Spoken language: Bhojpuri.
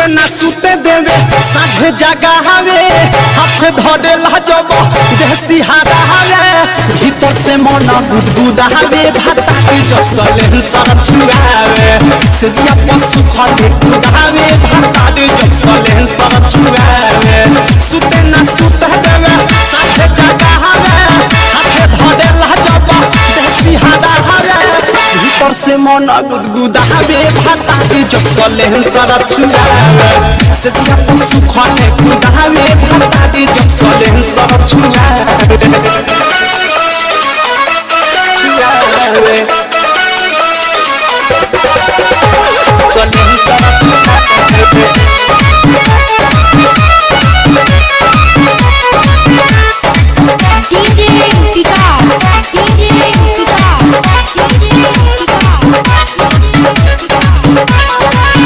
सुते ना सुते देवे साझे जगावे हाथ धरे लाजब देसी हारावे भीतर से मन गुदगुदावे भाता के जसले सर छुआवे सजिया पशु खले गुदावे भाता के जसले सर छुआवे सुते ना सुते देवे साझे जगावे हाथ धरे लाजब देसी हारावे भीतर से मन गुदगुदावे भाता के जसले सर छुआवे सजिया पशु खले गुदावे भाता के जसले सर छुआवे